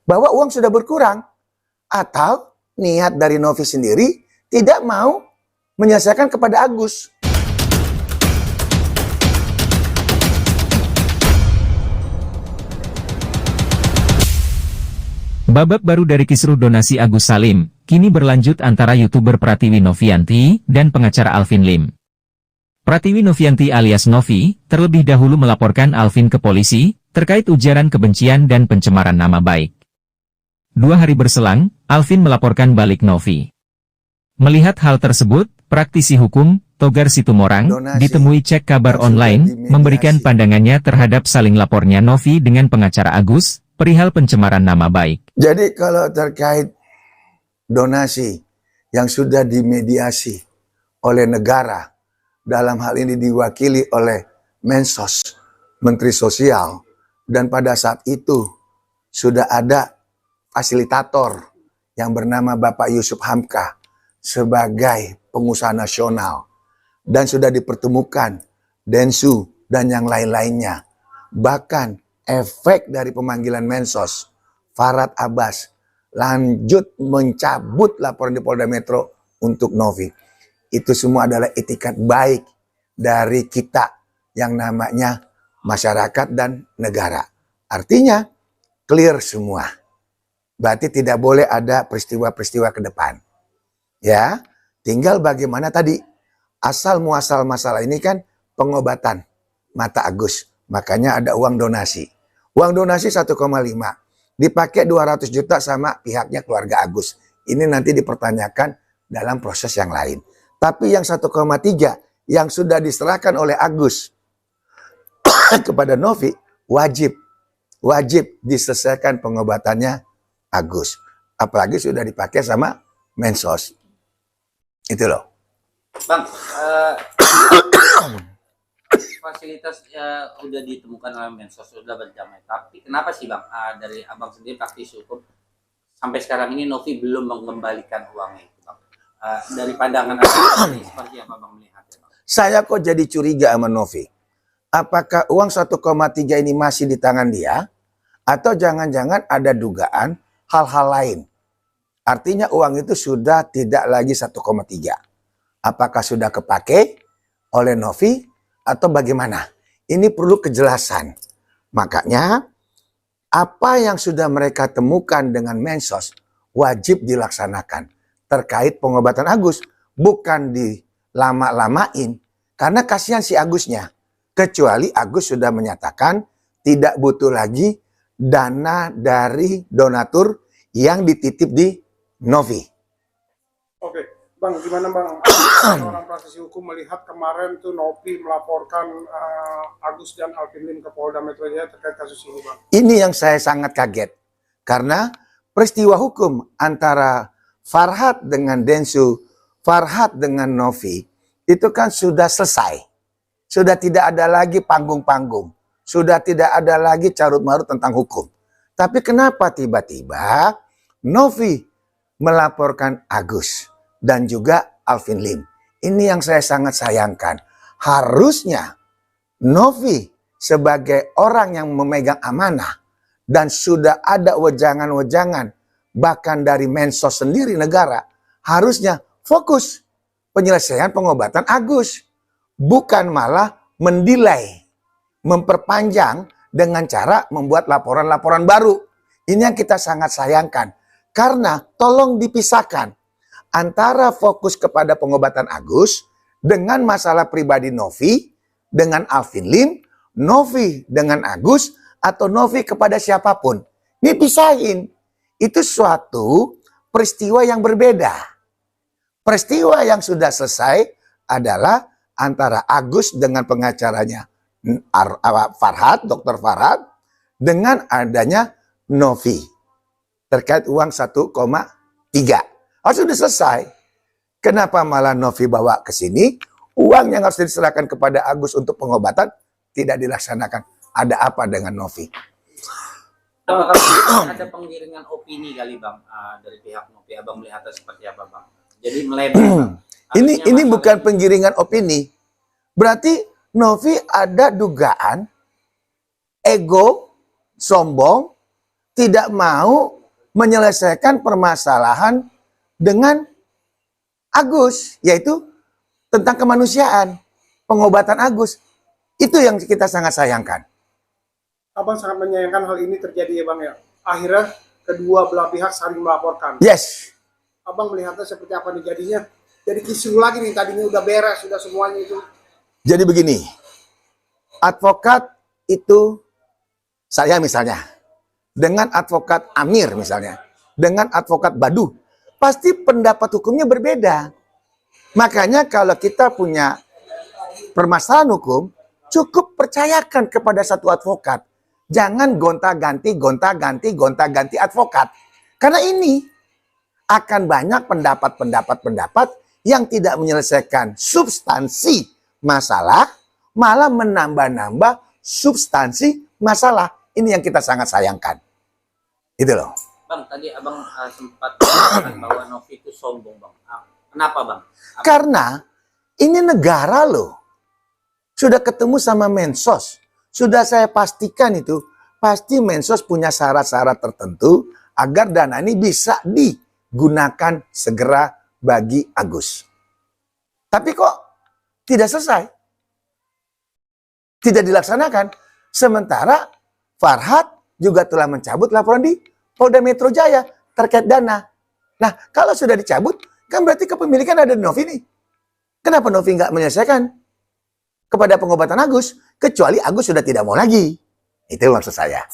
bahwa uang sudah berkurang. Atau niat dari Novi sendiri tidak mau menyelesaikan kepada Agus. Babak baru dari kisruh donasi Agus Salim, kini berlanjut antara YouTuber Pratiwi Novianti dan pengacara Alvin Lim. Pratiwi Novianti alias Novi, terlebih dahulu melaporkan Alvin ke polisi, terkait ujaran kebencian dan pencemaran nama baik. 2 hari berselang, Alvin melaporkan balik Novi. Melihat hal tersebut, praktisi hukum, Togar Situmorang, ditemui Cek Kabar Online, memberikan pandangannya terhadap saling lapornya Novi dengan pengacara Agus, perihal pencemaran nama baik. Jadi kalau terkait donasi yang sudah dimediasi oleh negara, dalam hal ini diwakili oleh Mensos, Menteri Sosial, dan pada saat itu sudah ada fasilitator yang bernama Bapak Yusuf Hamka sebagai pengusaha nasional, dan sudah dipertemukan Densu dan yang lain-lainnya. Bahkan efek dari pemanggilan Mensos, Farhad Abbas lanjut mencabut laporan di Polda Metro untuk Novi. Itu semua adalah etikat baik dari kita yang namanya masyarakat dan negara. Artinya clear semua. Berarti tidak boleh ada peristiwa-peristiwa ke depan. Ya, tinggal bagaimana tadi asal muasal masalah ini kan pengobatan mata Agus. Makanya ada uang donasi. Uang donasi 1,5 dipakai 200 juta sama pihaknya keluarga Agus. Ini nanti dipertanyakan dalam proses yang lain. Tapi yang 1,3 yang sudah diserahkan oleh Agus kepada Novi wajib diselesaikan pengobatannya Agus. Apalagi sudah dipakai sama Mensos. Itu loh. Bang, fasilitas udah ditemukan oleh Mensos, sudah berdamai. Tapi kenapa sih Bang, dari Abang sendiri praktisi hukum, sampai sekarang ini Novi belum mengembalikan uangnya itu Bang? Dari pandangan Anda, seperti apa Bang melihatnya Bang? Saya kok jadi curiga sama Novi. Apakah uang 1,3 ini masih di tangan dia? Atau jangan-jangan ada dugaan hal-hal lain? Artinya uang itu sudah tidak lagi 1,3. Apakah sudah kepake oleh Novi atau bagaimana? Ini perlu kejelasan. Makanya apa yang sudah mereka temukan dengan Mensos wajib dilaksanakan terkait pengobatan Agus. Bukan dilama-lamain. Karena kasihan si Agusnya. Kecuali Agus sudah menyatakan tidak butuh lagi dana dari donatur yang dititip di Novi. Oke, Bang, gimana Bang? Orang praktisi hukum melihat kemarin tuh Novi melaporkan Agus dan Alvin Lim ke Polda Metro Jaya terkait kasus ini, Bang. Ini yang saya sangat kaget. Karena peristiwa hukum antara Farhad dengan Densu, Farhad dengan Novi, itu kan sudah selesai. Sudah tidak ada lagi panggung-panggung. Sudah tidak ada lagi carut-marut tentang hukum. Tapi kenapa tiba-tiba Novi melaporkan Agus dan juga Alvin Lim? Ini yang saya sangat sayangkan. Harusnya Novi sebagai orang yang memegang amanah dan sudah ada wejangan-wejangan bahkan dari Mensos sendiri negara, harusnya fokus penyelesaian pengobatan Agus. Bukan malah mendilai, memperpanjang dengan cara membuat laporan-laporan baru. Ini yang kita sangat sayangkan. Karena tolong dipisahkan antara fokus kepada pengobatan Agus dengan masalah pribadi Novi, dengan Alvin Lim, Novi dengan Agus, atau Novi kepada siapapun. Ini pisahin. Itu suatu peristiwa yang berbeda. Peristiwa yang sudah selesai adalah antara Agus dengan pengacaranya Farhad, Dr. Farhad, dengan adanya Novi. Terkait uang 1,3. Harus sudah selesai. Kenapa malah Novi bawa ke sini? Uang yang harus diserahkan kepada Agus untuk pengobatan tidak dilaksanakan. Ada apa dengan Novi? Ada penggiringan opini kali Bang dari pihak Novi. Abang melihatnya seperti apa Bang? Jadi melebar. Ini bukan penggiringan opini. Berarti Novi ada dugaan ego, sombong, tidak mau menyelesaikan permasalahan dengan Agus, yaitu tentang kemanusiaan, pengobatan Agus. Itu yang kita sangat sayangkan. Abang sangat menyayangkan hal ini terjadi ya Bang ya. Akhirnya kedua belah pihak saling melaporkan. Yes. Abang melihatnya seperti apa nih jadinya? Jadi kisruh lagi nih, tadinya udah beres, sudah semuanya itu. Jadi begini, advokat itu, saya misalnya, dengan advokat Amir misalnya, dengan advokat Badu, pasti pendapat hukumnya berbeda. Makanya kalau kita punya permasalahan hukum, cukup percayakan kepada satu advokat. Jangan gonta-ganti advokat. Karena ini akan banyak pendapat-pendapat yang tidak menyelesaikan substansi masalah, malah menambah-nambah substansi masalah. Ini yang kita sangat sayangkan. Itu loh. Bang, tadi abang sempat mengatakan bahwa Novi itu sombong, Bang. Kenapa, Bang? Karena ini negara loh. Sudah ketemu sama Mensos. Sudah saya pastikan itu. Pasti Mensos punya syarat-syarat tertentu agar dana ini bisa digunakan segera bagi Agus. Tapi kok tidak selesai? Tidak dilaksanakan. Sementara Farhad juga telah mencabut laporan di Polda Metro Jaya terkait dana. Nah, kalau sudah dicabut, kan berarti kepemilikan ada di Novi nih. Kenapa Novi nggak menyelesaikan kepada pengobatan Agus? Kecuali Agus sudah tidak mau lagi. Itu maksud saya.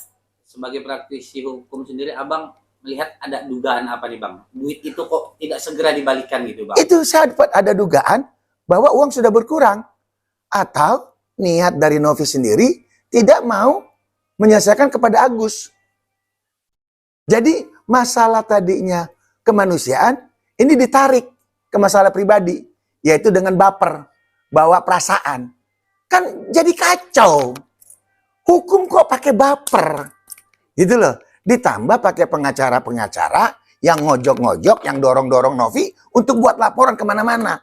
Sebagai praktisi hukum sendiri, abang melihat ada dugaan apa nih, Bang? Duit itu kok tidak segera dibalikan gitu, Bang? Itu saya dapat ada dugaan bahwa uang sudah berkurang. Atau niat dari Novi sendiri tidak mau menyelesaikan kepada Agus. Jadi masalah tadinya kemanusiaan ini ditarik ke masalah pribadi, yaitu dengan baper, bawa perasaan. Kan jadi kacau. Hukum kok pakai baper. Gitu loh. Ditambah pakai pengacara-pengacara yang ngojok-ngojok, yang dorong-dorong Novi untuk buat laporan kemana-mana.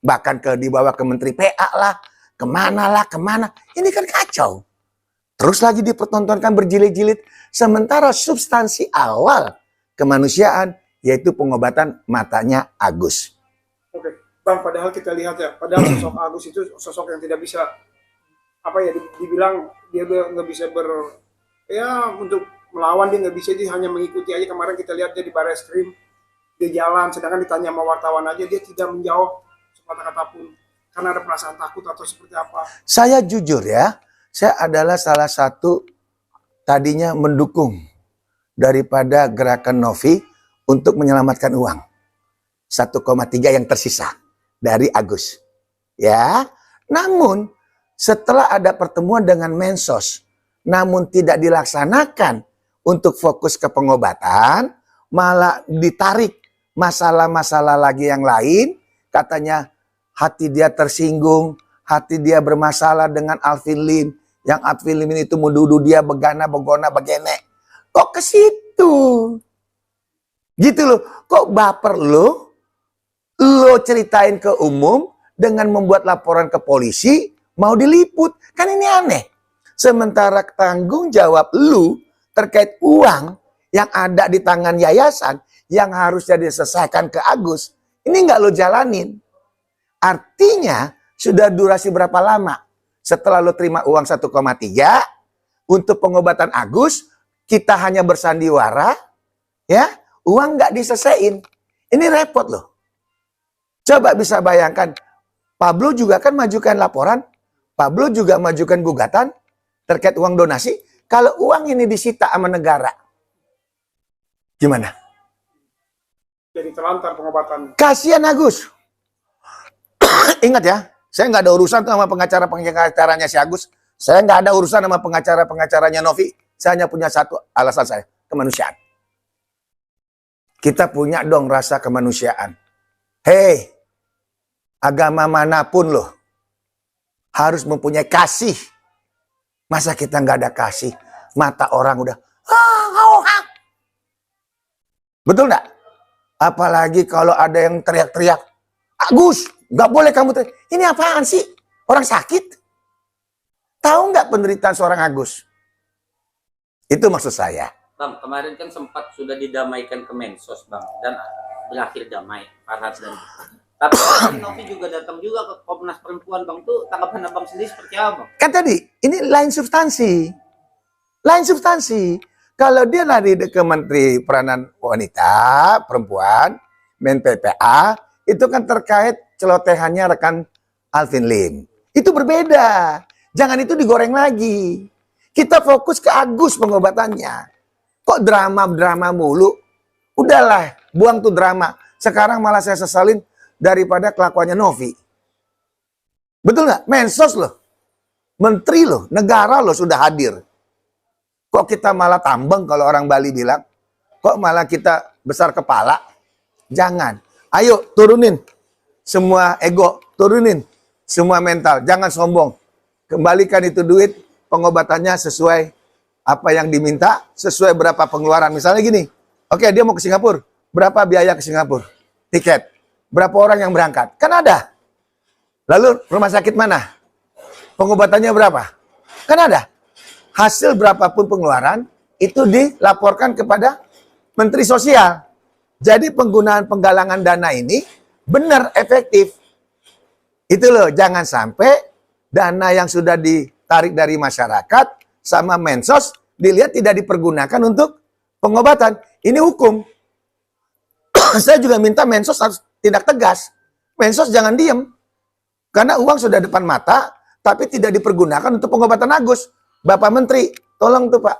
Bahkan dibawa ke Menteri PA lah, kemana. Ini kan kacau. Terus lagi dipertontonkan berjilid-jilid. Sementara substansi awal kemanusiaan, yaitu pengobatan matanya Agus. Oke, Bang, padahal kita lihat ya, padahal sosok Agus itu sosok yang tidak bisa, apa ya, dibilang dia nggak bisa untuk melawan, dia nggak bisa, dia hanya mengikuti aja. Kemarin kita lihat dia di Barreskrim, dia jalan, sedangkan ditanya sama wartawan aja, dia tidak menjawab sepatah kata pun. Karena ada perasaan takut atau seperti apa. Saya jujur ya, saya adalah salah satu tadinya mendukung daripada gerakan Novi untuk menyelamatkan uang 1,3 yang tersisa dari Agus. Ya, namun setelah ada pertemuan dengan Mensos, namun tidak dilaksanakan untuk fokus ke pengobatan, malah ditarik masalah-masalah lagi yang lain. Katanya hati dia tersinggung, hati dia bermasalah dengan Alvin Lim. Yang Alvin Lim itu menduduh dia begana, begene. Kok ke situ? Gitu loh. Kok baper lo? Lo ceritain ke umum dengan membuat laporan ke polisi, mau diliput. Kan ini aneh. Sementara tanggung jawab lu terkait uang yang ada di tangan yayasan yang harusnya diselesaikan ke Agus, ini nggak lo jalanin. Artinya sudah durasi berapa lama setelah lo terima uang 1,3 untuk pengobatan Agus, kita hanya bersandiwara, ya, uang nggak diselesain. Ini repot loh. Coba bisa bayangkan, Pablo juga kan majukan laporan, Pablo juga majukan gugatan terkait uang donasi. Kalau uang ini disita sama negara, gimana? Jadi terlantar pengobatan. Kasihan Agus. Ingat ya, saya nggak ada urusan sama pengacara-pengacaranya si Agus. Saya nggak ada urusan sama pengacara-pengacaranya Novi. Saya hanya punya satu alasan saya, kemanusiaan. Kita punya dong rasa kemanusiaan. Hei, agama manapun loh, harus mempunyai kasih. Masa kita nggak ada kasih? Mata orang udah, betul nggak? Apalagi kalau ada yang teriak-teriak, Agus, nggak boleh kamu teriak. Ini apaan sih? Orang sakit? Tahu nggak penderitaan seorang Agus? Itu maksud saya. Bang, kemarin kan sempat sudah didamaikan ke Mensos, Bang, dan berakhir damai, Farhad dan. Tapi Novi juga datang juga ke Komnas Perempuan, Bang. Tuh tanggapan Abang sendiri seperti apa, Bang? Kan tadi, ini lain substansi. Lain substansi. Kalau dia lari ke Menteri Peranan Wanita, Perempuan, Men PPA, itu kan terkait celotehannya rekan Alvin Lim. Itu berbeda. Jangan itu digoreng lagi. Kita fokus ke Agus pengobatannya. Kok drama-drama mulu? Udahlah, buang tuh drama. Sekarang malah saya sesalin daripada kelakuannya Novi. Betul nggak? Mensos loh. Menteri loh, negara loh sudah hadir. Kok kita malah tambeng kalau orang Bali bilang? Kok malah kita besar kepala? Jangan. Ayo turunin semua ego, turunin semua mental. Jangan sombong. Kembalikan itu duit, pengobatannya sesuai apa yang diminta, sesuai berapa pengeluaran. Misalnya gini, oke dia mau ke Singapura, berapa biaya ke Singapura? Tiket. Berapa orang yang berangkat? Kan ada. Lalu rumah sakit mana? Pengobatannya berapa? Kan ada. Hasil berapapun pengeluaran, itu dilaporkan kepada Menteri Sosial. Jadi penggunaan penggalangan dana ini benar efektif. Itu loh, jangan sampai dana yang sudah ditarik dari masyarakat sama Mensos dilihat tidak dipergunakan untuk pengobatan. Ini hukum. Saya juga minta Mensos harus tindak tegas. Mensos jangan diem. Karena uang sudah depan mata, tapi tidak dipergunakan untuk pengobatan Agus. Bapak Menteri, tolong tuh Pak.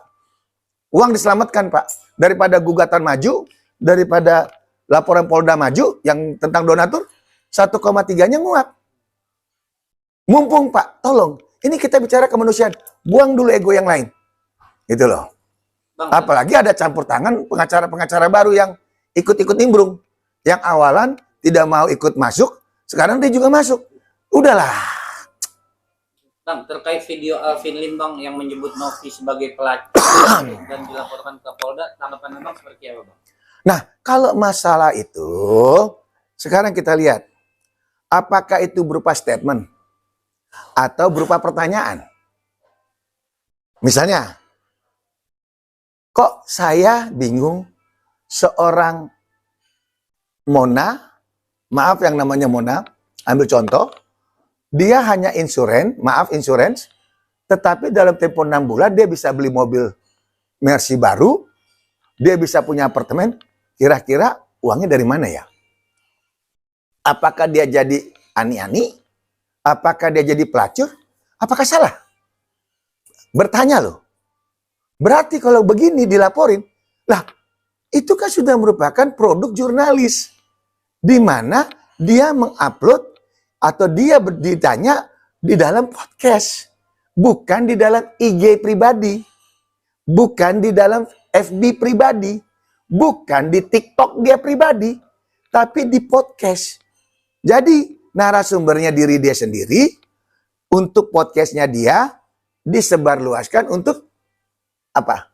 Uang diselamatkan Pak. Daripada gugatan maju, daripada laporan Polda maju yang tentang donatur, 1,3-nya nguap. Mumpung Pak, tolong. Ini kita bicara kemanusiaan. Buang dulu ego yang lain. Gitu loh. Bang, Apalagi ada campur tangan pengacara-pengacara baru yang ikut-ikut nimbrung. Yang awalan tidak mau ikut masuk, sekarang dia juga masuk. Udahlah. Bang, terkait video Alvin Lim, Bang, yang menyebut Novi sebagai pelacur dan dilaporkan ke Polda, tanggapan Abang seperti apa, Bang? Nah, kalau masalah itu, sekarang kita lihat. Apakah itu berupa statement? Atau berupa pertanyaan? Misalnya, kok saya bingung seorang Mona, maaf yang namanya Mona, ambil contoh, dia hanya insurance, tetapi dalam tempo 6 bulan dia bisa beli mobil Mercy baru, dia bisa punya apartemen, kira-kira uangnya dari mana ya? Apakah dia jadi ani-ani? Apakah dia jadi pelacur? Apakah salah? Bertanya loh. Berarti kalau begini dilaporin, lah itu kan sudah merupakan produk jurnalis. Di mana dia mengupload atau dia ditanya di dalam podcast. Bukan di dalam IG pribadi. Bukan di dalam FB pribadi. Bukan di TikTok dia pribadi. Tapi di podcast. Jadi narasumbernya diri dia sendiri. Untuk podcastnya dia disebarluaskan untuk apa?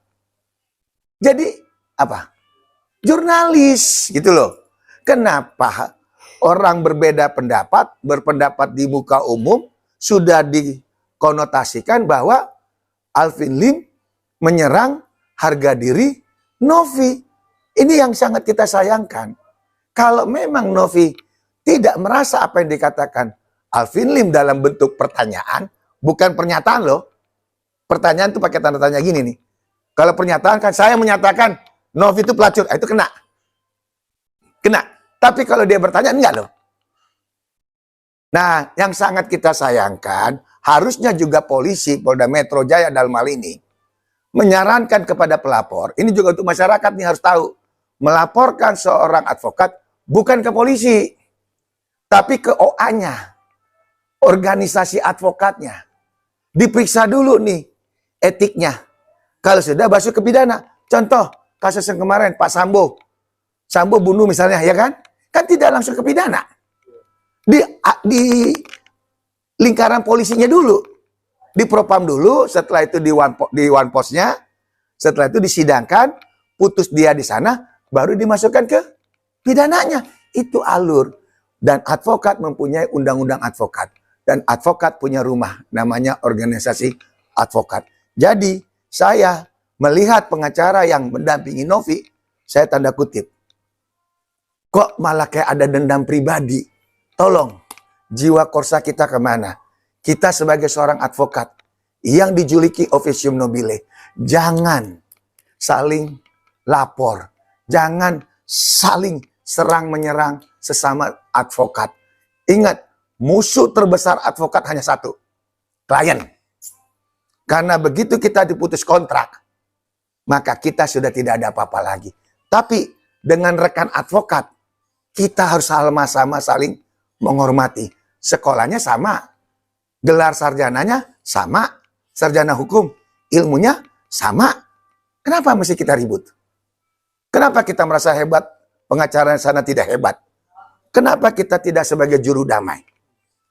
Jadi apa? Jurnalis gitu loh. Kenapa orang berbeda pendapat, berpendapat di muka umum, sudah dikonotasikan bahwa Alvin Lim menyerang harga diri Novi. Ini yang sangat kita sayangkan. Kalau memang Novi tidak merasa apa yang dikatakan Alvin Lim dalam bentuk pertanyaan, bukan pernyataan loh. Pertanyaan itu pakai tanda tanya gini nih. Kalau pernyataan kan saya menyatakan Novi itu pelacur, itu kena. Kena. Tapi kalau dia bertanya, enggak loh. Nah, yang sangat kita sayangkan, harusnya juga polisi, Polda Metro Jaya dalam hal ini, menyarankan kepada pelapor, ini juga untuk masyarakat nih harus tahu, melaporkan seorang advokat bukan ke polisi, tapi ke OA-nya, organisasi advokatnya. Diperiksa dulu nih etiknya. Kalau sudah masuk ke pidana. Contoh, kasus yang kemarin Pak Sambo. Sambo bunuh misalnya, ya kan? Kan tidak langsung ke pidana. Di lingkaran polisinya dulu. Di propam dulu, setelah itu di one postnya, setelah itu disidangkan, putus dia di sana, baru dimasukkan ke pidananya. Itu alur. Dan advokat mempunyai undang-undang advokat. Dan advokat punya rumah, namanya organisasi advokat. Jadi, saya melihat pengacara yang mendampingi Novi, saya tanda kutip. Kok malah kayak ada dendam pribadi? Tolong, jiwa korsa kita kemana? Kita sebagai seorang advokat yang dijuluki officium nobile, jangan saling lapor. Jangan saling serang menyerang sesama advokat. Ingat, musuh terbesar advokat hanya satu, klien. Karena begitu kita diputus kontrak, maka kita sudah tidak ada apa-apa lagi. Tapi dengan rekan advokat, kita harus sama-sama saling menghormati. Sekolahnya sama, gelar sarjananya sama, sarjana hukum, ilmunya sama. Kenapa mesti kita ribut? Kenapa kita merasa hebat, pengacara sana tidak hebat? Kenapa kita tidak sebagai juru damai?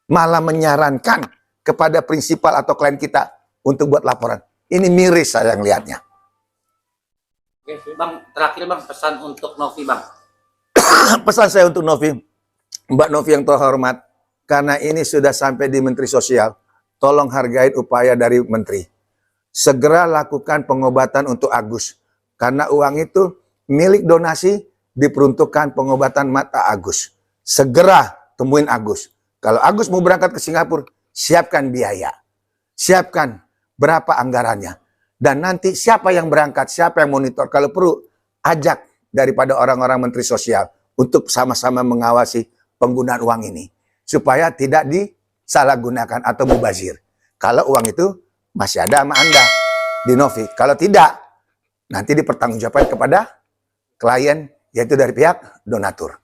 Malah menyarankan kepada prinsipal atau klien kita untuk buat laporan. Ini miris saya ngelihatnya. Oke, Bang, terakhir Bang, pesan untuk Novi Bang. Pesan saya untuk Novi, Mbak Novi yang terhormat, karena ini sudah sampai di Menteri Sosial, tolong hargai upaya dari Menteri. Segera lakukan pengobatan untuk Agus. Karena uang itu milik donasi diperuntukkan pengobatan mata Agus. Segera temuin Agus. Kalau Agus mau berangkat ke Singapura, siapkan biaya. Siapkan berapa anggarannya. Dan nanti siapa yang berangkat, siapa yang monitor. Kalau perlu, ajak daripada orang-orang Menteri Sosial untuk sama-sama mengawasi penggunaan uang ini. Supaya tidak disalahgunakan atau mubazir. Kalau uang itu masih ada sama Anda di Novi. Kalau tidak, nanti dipertanggungjawabkan kepada klien, yaitu dari pihak donatur.